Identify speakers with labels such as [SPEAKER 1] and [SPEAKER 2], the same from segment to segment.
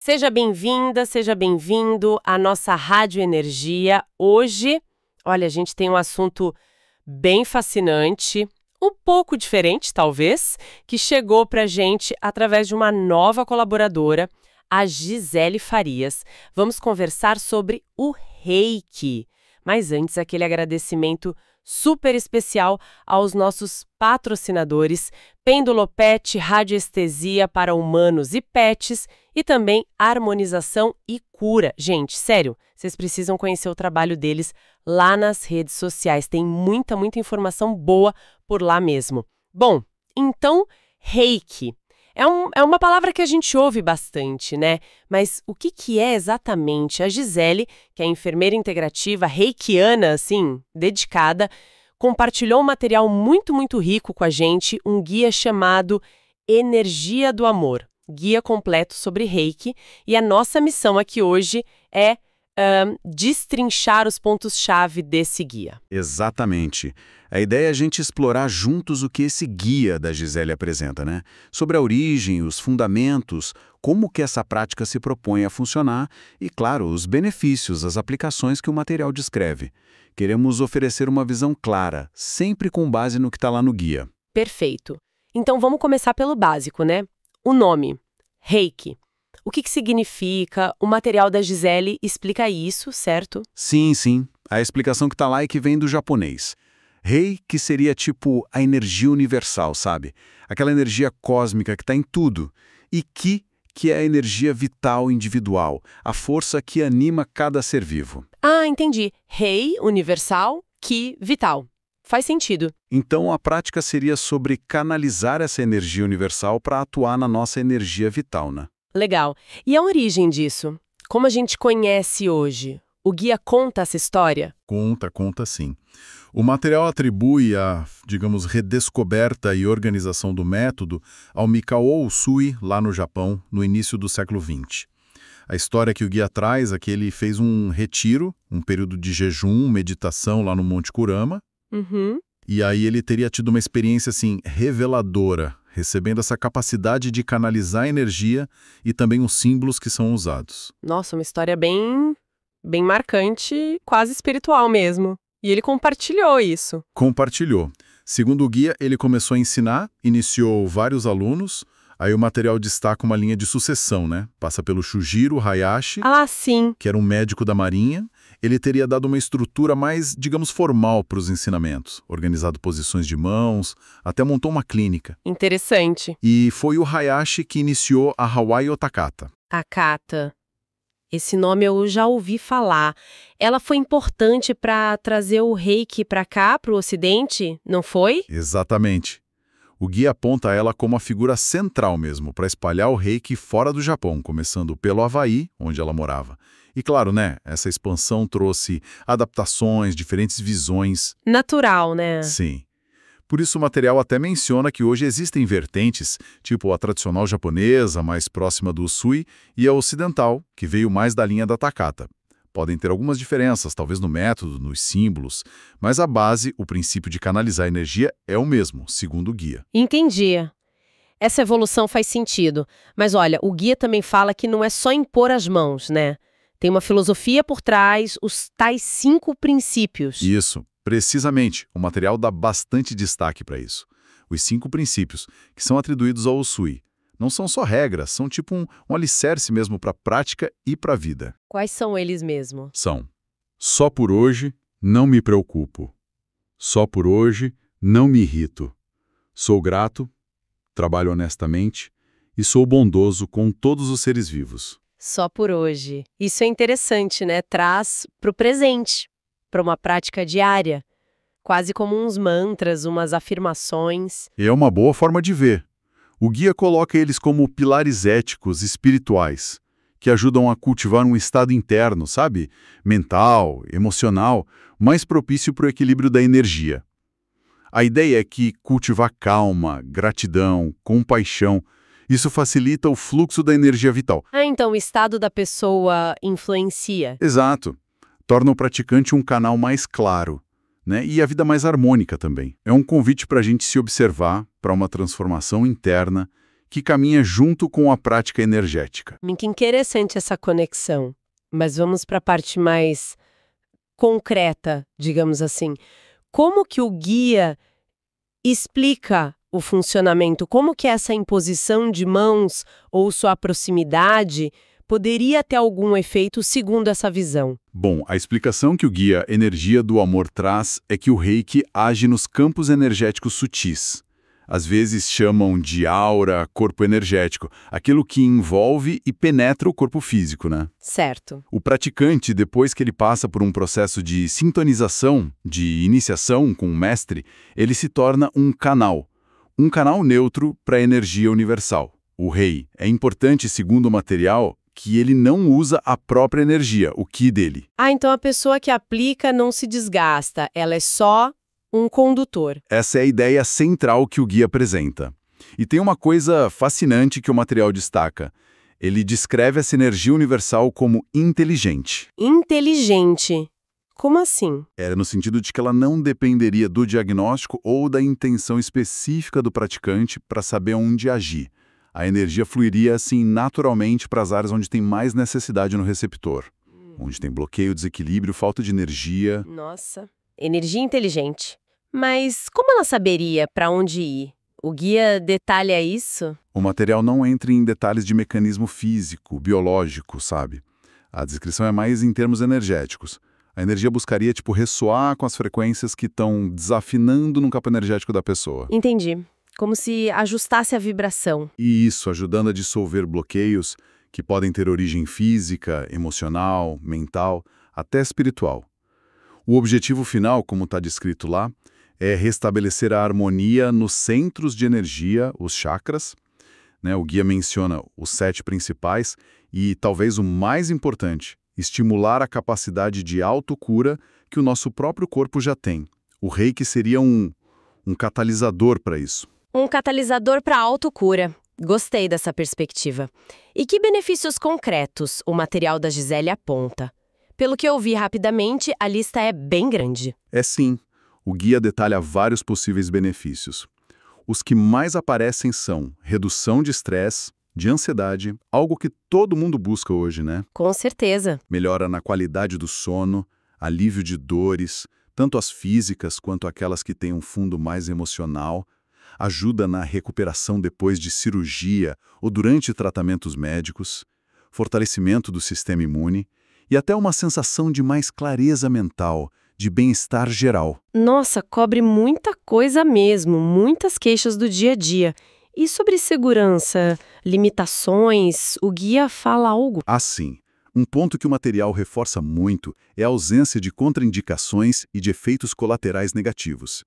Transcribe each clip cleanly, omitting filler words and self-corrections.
[SPEAKER 1] Seja bem-vinda, seja bem-vindo à nossa Rádio Energia. Hoje, olha, a gente tem um assunto bem fascinante, um pouco diferente, talvez, que chegou pra gente através de uma nova colaboradora, a Gisele Farias. Vamos conversar sobre o Reiki. Mas antes, aquele agradecimento super especial aos nossos patrocinadores, Pêndulo Pet, radiestesia para humanos e pets, e também harmonização e cura. Gente, sério, vocês precisam conhecer o trabalho deles lá nas redes sociais. Tem muita informação boa por lá mesmo. Bom, então, Reiki. É uma palavra que a gente ouve bastante, né? Mas o que é exatamente? A Gisele, que é enfermeira integrativa reikiana, assim, dedicada, compartilhou um material muito rico com a gente, um guia chamado Energia do Amor, guia completo sobre Reiki, e a nossa missão aqui hoje é destrinchar os pontos-chave desse guia.
[SPEAKER 2] Exatamente. A ideia é a gente explorar juntos o que esse guia da Gisele apresenta, né? Sobre a origem, os fundamentos, como que essa prática se propõe a funcionar e, claro, os benefícios, as aplicações que o material descreve. Queremos oferecer uma visão clara, sempre com base no que está lá no guia.
[SPEAKER 1] Perfeito. Então vamos começar pelo básico, né? O nome, Reiki. O que significa? O material da Gisele explica isso, certo?
[SPEAKER 2] Sim. A explicação que está lá é que vem do japonês. Rei, que seria tipo a energia universal, sabe? Aquela energia cósmica que está em tudo. E Ki, que é a energia vital individual, a força que anima cada ser vivo.
[SPEAKER 1] Ah, entendi. Rei, universal, Ki, vital. Faz sentido.
[SPEAKER 2] Então a prática seria sobre canalizar essa energia universal para atuar na nossa energia vital, né?
[SPEAKER 1] Legal. E a origem disso? Como a gente conhece hoje? O guia conta essa história?
[SPEAKER 3] Conta sim. O material atribui a, digamos, redescoberta e organização do método ao Mikao Usui, lá no Japão, no início do século XX. A história que o guia traz é que ele fez um retiro, um período de jejum, meditação lá no Monte Kurama, e aí ele teria tido uma experiência, assim, reveladora, recebendo essa capacidade de canalizar energia e também os símbolos que são usados.
[SPEAKER 1] Nossa, uma história bem marcante, quase espiritual mesmo. E ele compartilhou isso.
[SPEAKER 3] Compartilhou. Segundo o guia, ele começou a ensinar, iniciou vários alunos, aí o material destaca uma linha de sucessão, né? Passa pelo Shujiro Hayashi,
[SPEAKER 1] Sim.
[SPEAKER 3] que era um médico da Marinha. Ele teria dado uma estrutura mais, digamos, formal para os ensinamentos, organizado posições de mãos, até montou uma clínica.
[SPEAKER 1] Interessante.
[SPEAKER 3] E foi o Hayashi que iniciou a Hawaii Otakata.
[SPEAKER 1] Takata. Esse nome eu já ouvi falar. Ela foi importante para trazer o Reiki para cá, para o Ocidente, não foi?
[SPEAKER 3] Exatamente. O guia aponta ela como a figura central mesmo, para espalhar o Reiki fora do Japão, começando pelo Havaí, onde ela morava. E claro, né, essa expansão trouxe adaptações, diferentes visões.
[SPEAKER 1] Natural, né?
[SPEAKER 3] Sim. Por isso o material até menciona que hoje existem vertentes, tipo a tradicional japonesa, mais próxima do Usui, e a ocidental, que veio mais da linha da Takata. Podem ter algumas diferenças, talvez no método, nos símbolos, mas a base, o princípio de canalizar energia, é o mesmo, segundo o guia.
[SPEAKER 1] Entendi. Essa evolução faz sentido. Mas olha, o guia também fala que não é só impor as mãos, né? Tem uma filosofia por trás, os tais 5 princípios.
[SPEAKER 3] Isso, precisamente. O material dá bastante destaque para isso. Os 5 princípios, que são atribuídos ao Usui. Não são só regras, são tipo um alicerce mesmo para a prática e para a vida.
[SPEAKER 1] Quais são eles mesmo?
[SPEAKER 3] São: só por hoje, não me preocupo. Só por hoje, não me irrito. Sou grato, trabalho honestamente e sou bondoso com todos os seres vivos.
[SPEAKER 1] Só por hoje. Isso é interessante, né? Traz para o presente, para uma prática diária. Quase como uns mantras, umas afirmações.
[SPEAKER 3] E é uma boa forma de ver. O guia coloca eles como pilares éticos, espirituais, que ajudam a cultivar um estado interno, sabe? Mental, emocional, mais propício para o equilíbrio da energia. A ideia é que cultivar calma, gratidão, compaixão, isso facilita o fluxo da energia vital.
[SPEAKER 1] Então o estado da pessoa influencia.
[SPEAKER 3] Exato. Torna o praticante um canal mais claro, né? E a vida mais harmônica também. É um convite para a gente se observar para uma transformação interna
[SPEAKER 2] que caminha junto com a prática energética.
[SPEAKER 1] Que interessante essa conexão. Mas vamos para a parte mais concreta, digamos assim. Como que o guia explica o funcionamento? Como que essa imposição de mãos ou sua proximidade poderia ter algum efeito segundo essa visão?
[SPEAKER 2] Bom, a explicação que o guia Energia do Amor traz é que o Reiki age nos campos energéticos sutis. Às vezes chamam de aura, corpo energético, aquilo que envolve e penetra o corpo físico, né?
[SPEAKER 1] Certo.
[SPEAKER 2] O praticante, depois que ele passa por um processo de sintonização, de iniciação com o mestre, ele se torna um canal neutro para a energia universal. O Rei é importante, segundo o material, que ele não usa a própria energia, o Ki dele.
[SPEAKER 1] Então a pessoa que aplica não se desgasta, ela é só um condutor.
[SPEAKER 2] Essa é a ideia central que o guia apresenta. E tem uma coisa fascinante que o material destaca. Ele descreve essa energia universal como inteligente.
[SPEAKER 1] Inteligente. Como assim?
[SPEAKER 2] Era no sentido de que ela não dependeria do diagnóstico ou da intenção específica do praticante para saber onde agir. A energia fluiria, assim, naturalmente para as áreas onde tem mais necessidade no receptor. Onde tem bloqueio, desequilíbrio, falta de energia.
[SPEAKER 1] Nossa. Energia inteligente. Mas como ela saberia para onde ir? O guia detalha isso?
[SPEAKER 2] O material não entra em detalhes de mecanismo físico, biológico, sabe? A descrição é mais em termos energéticos. A energia buscaria, ressoar com as frequências que estão desafinando no campo energético da pessoa.
[SPEAKER 1] Entendi. Como se ajustasse a vibração.
[SPEAKER 2] E isso, ajudando a dissolver bloqueios que podem ter origem física, emocional, mental, até espiritual. O objetivo final, como está descrito lá, é restabelecer a harmonia nos centros de energia, os chakras. O guia menciona os 7 principais e, talvez o mais importante, estimular a capacidade de autocura que o nosso próprio corpo já tem. O Reiki seria um catalisador para isso.
[SPEAKER 1] Um catalisador para a autocura. Gostei dessa perspectiva. E que benefícios concretos o material da Gisele aponta? Pelo que eu vi rapidamente, a lista é bem grande.
[SPEAKER 2] É sim. O guia detalha vários possíveis benefícios. Os que mais aparecem são redução de estresse, de ansiedade, algo que todo mundo busca hoje, né?
[SPEAKER 1] Com certeza.
[SPEAKER 2] Melhora na qualidade do sono, alívio de dores, tanto as físicas quanto aquelas que têm um fundo mais emocional, ajuda na recuperação depois de cirurgia ou durante tratamentos médicos, fortalecimento do sistema imune e até uma sensação de mais clareza mental, de bem-estar geral.
[SPEAKER 1] Nossa, cobre muita coisa mesmo, muitas queixas do dia a dia. E sobre segurança, limitações, o guia fala algo?
[SPEAKER 2] Assim, um ponto que o material reforça muito é a ausência de contraindicações e de efeitos colaterais negativos.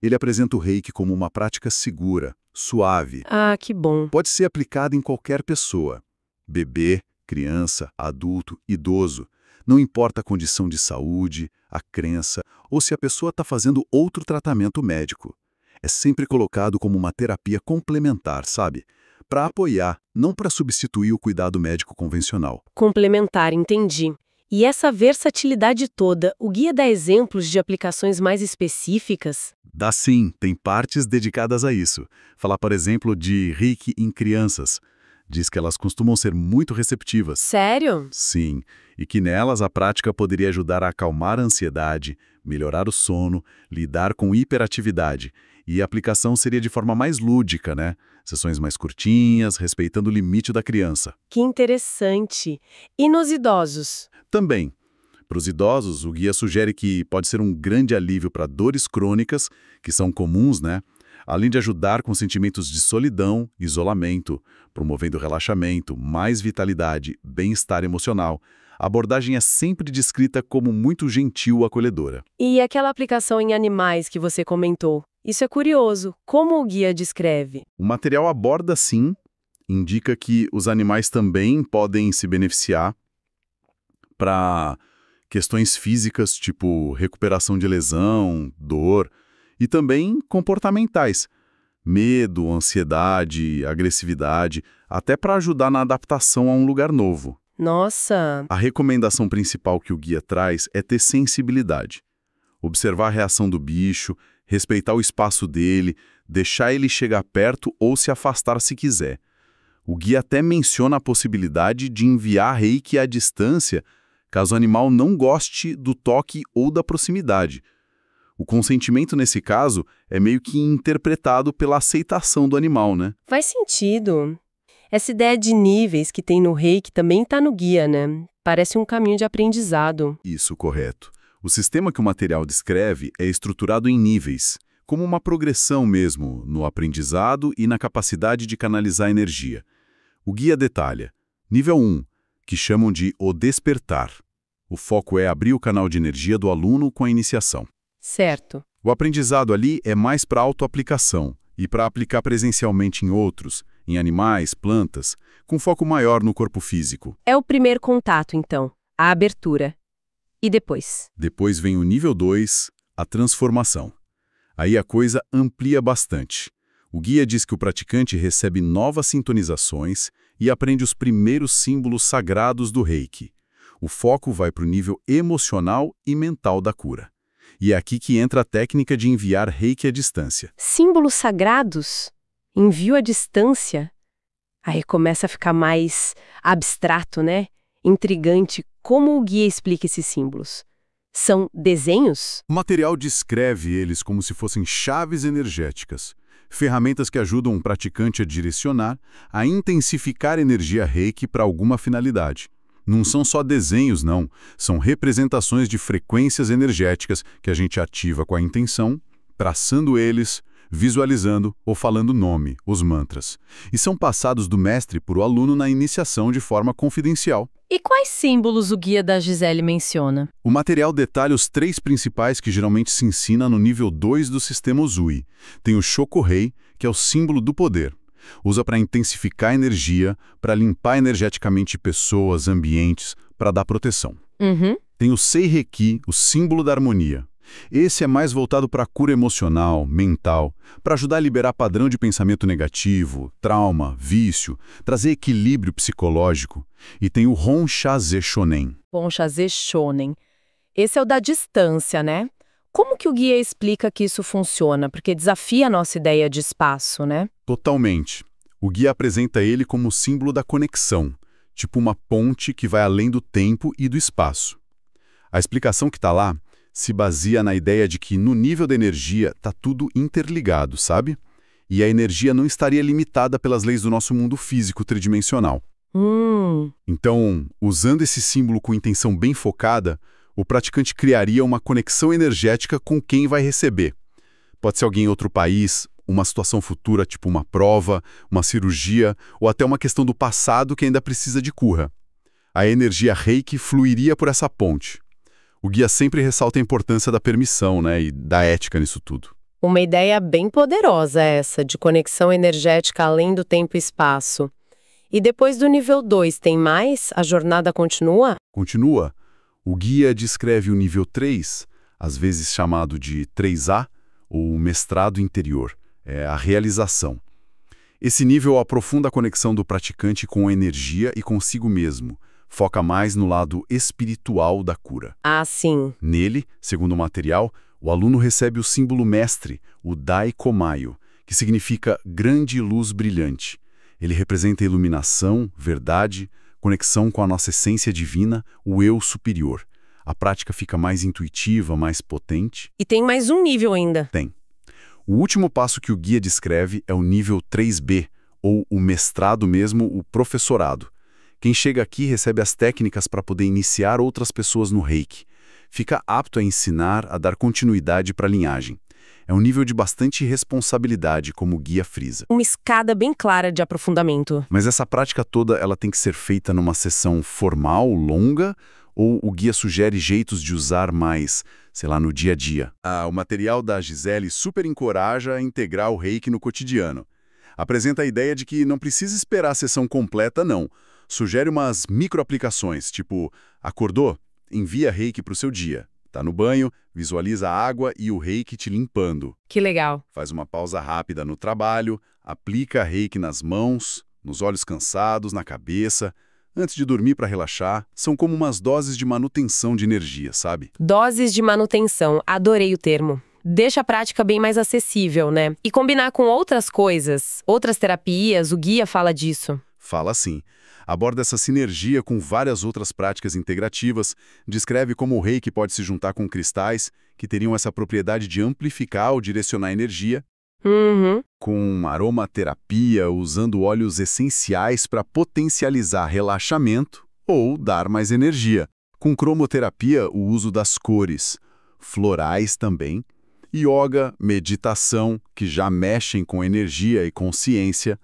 [SPEAKER 2] Ele apresenta o Reiki como uma prática segura, suave.
[SPEAKER 1] Ah, que bom.
[SPEAKER 2] Pode ser aplicada em qualquer pessoa. Bebê, criança, adulto, idoso. Não importa a condição de saúde, a crença ou se a pessoa está fazendo outro tratamento médico. É sempre colocado como uma terapia complementar, sabe? Para apoiar, não para substituir o cuidado médico convencional.
[SPEAKER 1] Complementar, entendi. E essa versatilidade toda, o guia dá exemplos de aplicações mais específicas?
[SPEAKER 2] Dá sim, tem partes dedicadas a isso. Falar, por exemplo, de Reiki em crianças. Diz que elas costumam ser muito receptivas.
[SPEAKER 1] Sério?
[SPEAKER 2] Sim, e que nelas a prática poderia ajudar a acalmar a ansiedade, melhorar o sono, lidar com hiperatividade. E a aplicação seria de forma mais lúdica, né? Sessões mais curtinhas, respeitando o limite da criança.
[SPEAKER 1] Que interessante. E nos idosos?
[SPEAKER 2] Também. Para os idosos, o guia sugere que pode ser um grande alívio para dores crônicas, que são comuns, né? Além de ajudar com sentimentos de solidão, isolamento, promovendo relaxamento, mais vitalidade, bem-estar emocional. A abordagem é sempre descrita como muito gentil e acolhedora.
[SPEAKER 1] E aquela aplicação em animais que você comentou? Isso é curioso. Como o guia descreve?
[SPEAKER 2] O material aborda, sim, indica que os animais também podem se beneficiar para questões físicas, tipo recuperação de lesão, dor, e também comportamentais, medo, ansiedade, agressividade, até para ajudar na adaptação a um lugar novo.
[SPEAKER 1] Nossa!
[SPEAKER 2] A recomendação principal que o guia traz é ter sensibilidade. Observar a reação do bicho,
[SPEAKER 3] respeitar o espaço dele, deixar ele chegar perto ou se afastar se quiser. O guia até menciona a possibilidade de enviar reiki à distância, caso o animal não goste do toque ou da proximidade. O consentimento, nesse caso, é meio que interpretado pela aceitação do animal, né?
[SPEAKER 1] Faz sentido. Essa ideia de níveis que tem no reiki também está no guia, né? Parece um caminho de aprendizado.
[SPEAKER 3] Isso, correto. O sistema que o material descreve é estruturado em níveis, como uma progressão mesmo, no aprendizado e na capacidade de canalizar energia. O guia detalha. Nível 1, que chamam de o despertar. O foco é abrir o canal de energia do aluno com a iniciação.
[SPEAKER 1] Certo.
[SPEAKER 3] O aprendizado ali é mais para autoaplicação e para aplicar presencialmente em outros, em animais, plantas, com foco maior no corpo físico.
[SPEAKER 1] É o primeiro contato, então, a abertura. E depois?
[SPEAKER 3] Depois vem o nível 2, a transformação. Aí a coisa amplia bastante. O guia diz que o praticante recebe novas sintonizações e aprende os primeiros símbolos sagrados do reiki. O foco vai para o nível emocional e mental da cura. E é aqui que entra a técnica de enviar reiki à distância.
[SPEAKER 1] Símbolos sagrados? Envio à distância? Aí começa a ficar mais abstrato, né? Intrigante. Como o guia explica esses símbolos? São desenhos?
[SPEAKER 3] O material descreve eles como se fossem chaves energéticas, ferramentas que ajudam um praticante a direcionar, a intensificar a energia reiki para alguma finalidade. Não são só desenhos, não. São representações de frequências energéticas que a gente ativa com a intenção, traçando eles, visualizando ou falando o nome, os mantras. E são passados do mestre para o aluno na iniciação de forma confidencial.
[SPEAKER 4] E quais símbolos o guia da Gisele menciona?
[SPEAKER 3] O material detalha os 3 principais que geralmente se ensina no nível 2 do sistema Uzui. Tem o Shokurei, que é o símbolo do poder. Usa para intensificar a energia, para limpar energeticamente pessoas, ambientes, para dar proteção. Tem o Seireki, o símbolo da harmonia. Esse é mais voltado para a cura emocional, mental, para ajudar a liberar padrão de pensamento negativo, trauma, vício, trazer equilíbrio psicológico. E tem o Honshaze Shonen.
[SPEAKER 4] Honshaze Shonen. Esse é o da distância, né? Como que o guia explica que isso funciona? Porque desafia a nossa ideia de espaço, né?
[SPEAKER 3] Totalmente. O guia apresenta ele como o símbolo da conexão, tipo uma ponte que vai além do tempo e do espaço. A explicação que está lá se baseia na ideia de que no nível da energia está tudo interligado, sabe? E a energia não estaria limitada pelas leis do nosso mundo físico tridimensional. Então, usando esse símbolo com intenção bem focada, o praticante criaria uma conexão energética com quem vai receber. Pode ser alguém em outro país, uma situação futura, tipo uma prova, uma cirurgia, ou até uma questão do passado que ainda precisa de cura. A energia reiki fluiria por essa ponte. O guia sempre ressalta a importância da permissão, né, e da ética nisso tudo.
[SPEAKER 1] Uma ideia bem poderosa essa, de conexão energética além do tempo e espaço. E depois do nível 2, tem mais? A jornada continua?
[SPEAKER 3] Continua. O guia descreve o nível 3, às vezes chamado de 3A, ou mestrado interior, é a realização. Esse nível aprofunda a conexão do praticante com a energia e consigo mesmo, foca mais no lado espiritual da cura.
[SPEAKER 1] Ah, sim.
[SPEAKER 3] Nele, segundo o material, o aluno recebe o símbolo mestre, o Daikomayo, que significa grande luz brilhante. Ele representa iluminação, verdade, conexão com a nossa essência divina, o eu superior. A prática fica mais intuitiva, mais potente.
[SPEAKER 1] E tem mais um nível ainda.
[SPEAKER 3] Tem. O último passo que o guia descreve é o nível 3B, ou o mestrado mesmo, o professorado. Quem chega aqui recebe as técnicas para poder iniciar outras pessoas no reiki. Fica apto a ensinar, a dar continuidade para a linhagem. É um nível de bastante responsabilidade, como o guia frisa.
[SPEAKER 1] Uma escada bem clara de aprofundamento.
[SPEAKER 3] Mas essa prática toda ela tem que ser feita numa sessão formal, longa, ou o guia sugere jeitos de usar mais, sei lá, no dia a dia? O material da Gisele super encoraja a integrar o reiki no cotidiano. Apresenta a ideia de que não precisa esperar a sessão completa, não. Sugere umas microaplicações, tipo, acordou? Envia reiki para o seu dia. Tá no banho, visualiza a água e o reiki te limpando.
[SPEAKER 1] Que legal.
[SPEAKER 3] Faz uma pausa rápida no trabalho, aplica reiki nas mãos, nos olhos cansados, na cabeça. Antes de dormir para relaxar, são como umas doses de manutenção de energia, sabe?
[SPEAKER 1] Doses de manutenção, adorei o termo.
[SPEAKER 4] deixa a prática bem mais acessível, né? E combinar com outras coisas, outras terapias, o guia fala disso.
[SPEAKER 2] Fala sim. Aborda essa sinergia com várias outras práticas integrativas, descreve como o reiki pode se juntar com cristais, que teriam essa propriedade de amplificar ou direcionar energia,
[SPEAKER 4] Uhum.
[SPEAKER 2] com aromaterapia usando óleos essenciais para potencializar relaxamento ou dar mais energia, com cromoterapia o uso das cores, florais também, yoga, meditação, que já mexem com energia e consciência.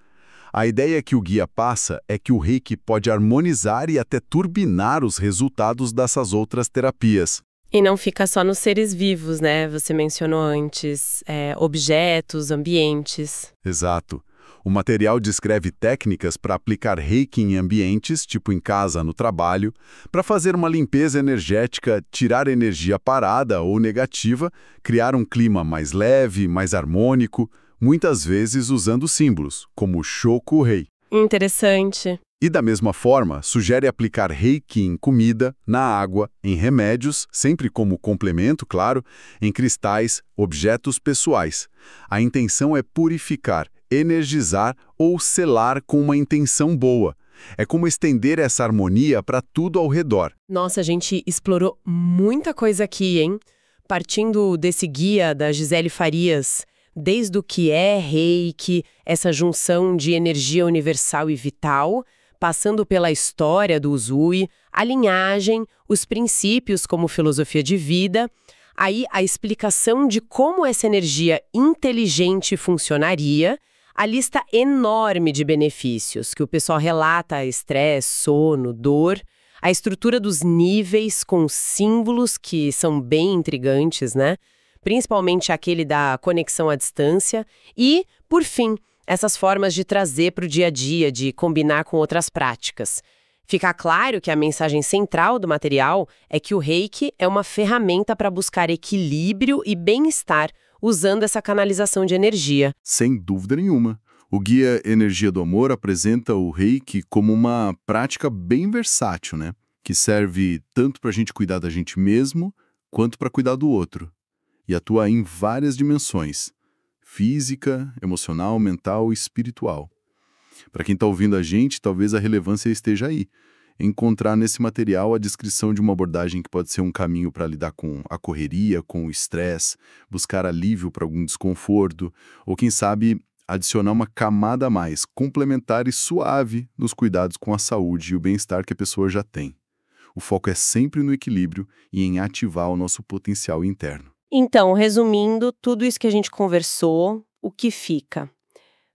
[SPEAKER 2] A ideia que o guia passa é que o reiki pode harmonizar e até turbinar os resultados dessas outras terapias.
[SPEAKER 1] E não fica só nos seres vivos, né? Você mencionou antes, objetos, ambientes.
[SPEAKER 2] Exato. O material descreve técnicas para aplicar reiki em ambientes, tipo em casa, no trabalho, para fazer uma limpeza energética, tirar energia parada ou negativa, criar um clima mais leve, mais harmônico, muitas vezes usando símbolos, como o Shoku-rei.
[SPEAKER 1] Interessante.
[SPEAKER 2] E da mesma forma, sugere aplicar reiki em comida, na água, em remédios, sempre como complemento, claro, em cristais, objetos pessoais. A intenção é purificar, energizar ou selar com uma intenção boa. É como estender essa harmonia para tudo ao redor.
[SPEAKER 1] Nossa, a gente explorou muita coisa aqui, hein? Partindo desse guia da Gisele Farias, desde o que é reiki, essa junção de energia universal e vital, passando pela história do Usui, a linhagem, os princípios como filosofia de vida, aí a explicação de como essa energia inteligente funcionaria, a lista enorme de benefícios que o pessoal relata: estresse, sono, dor, a estrutura dos níveis com símbolos que são bem intrigantes, né? Principalmente aquele da conexão à distância e, por fim, essas formas de trazer para o dia a dia, de combinar com outras práticas. Fica claro que a mensagem central do material é que o reiki é uma ferramenta para buscar equilíbrio e bem-estar usando essa canalização de energia.
[SPEAKER 3] Sem dúvida nenhuma. O Guia Energia do Amor apresenta o reiki como uma prática bem versátil, né? Que serve tanto para a gente cuidar da gente mesmo, quanto para cuidar do outro. E atua em várias dimensões: física, emocional, mental e espiritual. Para quem está ouvindo a gente, talvez a relevância esteja aí. Encontrar nesse material a descrição de uma abordagem que pode ser um caminho para lidar com a correria, com o estresse, buscar alívio para algum desconforto, ou quem sabe adicionar uma camada a mais, complementar e suave nos cuidados com a saúde e o bem-estar que a pessoa já tem. O foco é sempre no equilíbrio e em ativar o nosso potencial interno.
[SPEAKER 1] Então, resumindo tudo isso que a gente conversou, o que fica?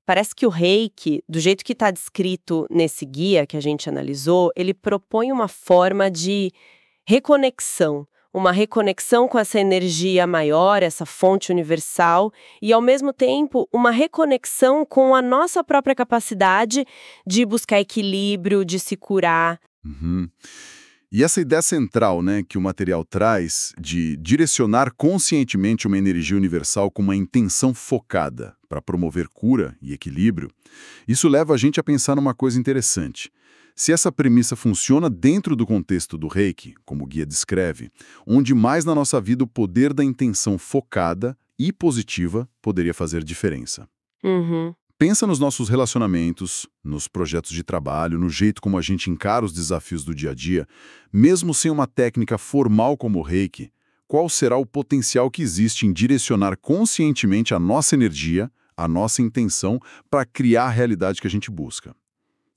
[SPEAKER 1] Parece que o reiki, do jeito que está descrito nesse guia que a gente analisou, ele propõe uma forma de reconexão, uma reconexão com essa energia maior, essa fonte universal, e ao mesmo tempo uma reconexão com a nossa própria capacidade de buscar equilíbrio, de se curar.
[SPEAKER 3] Uhum. E essa ideia central, né, que o material traz de direcionar conscientemente uma energia universal com uma intenção focada para promover cura e equilíbrio, isso leva a gente a pensar numa coisa interessante. Se essa premissa funciona dentro do contexto do reiki, como o guia descreve, onde mais na nossa vida o poder da intenção focada e positiva poderia fazer diferença.
[SPEAKER 1] Uhum.
[SPEAKER 3] Pensa nos nossos relacionamentos, nos projetos de trabalho, no jeito como a gente encara os desafios do dia a dia, mesmo sem uma técnica formal como o reiki, qual será o potencial que existe em direcionar conscientemente a nossa energia, a nossa intenção, para criar a realidade que a gente busca?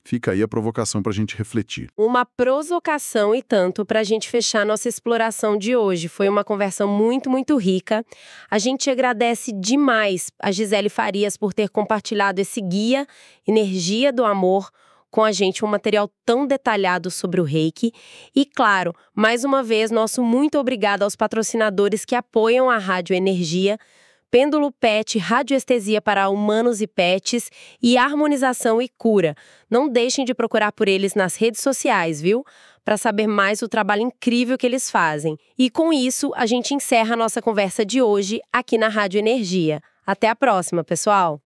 [SPEAKER 3] Fica aí a provocação para a gente refletir.
[SPEAKER 1] Uma provocação e tanto para a gente fechar nossa exploração de hoje. Foi uma conversa muito, muito rica. A gente agradece demais a Gisele Farias por ter compartilhado esse guia Energia do Amor com a gente, um material tão detalhado sobre o reiki. E claro, mais uma vez, nosso muito obrigado aos patrocinadores que apoiam a Rádio Energia, Pêndulo Pet, radioestesia para humanos e pets e harmonização e cura. Não deixem de procurar por eles nas redes sociais, viu? Para saber mais do trabalho incrível que eles fazem. E com isso, a gente encerra a nossa conversa de hoje aqui na Rádio Energia. Até a próxima, pessoal!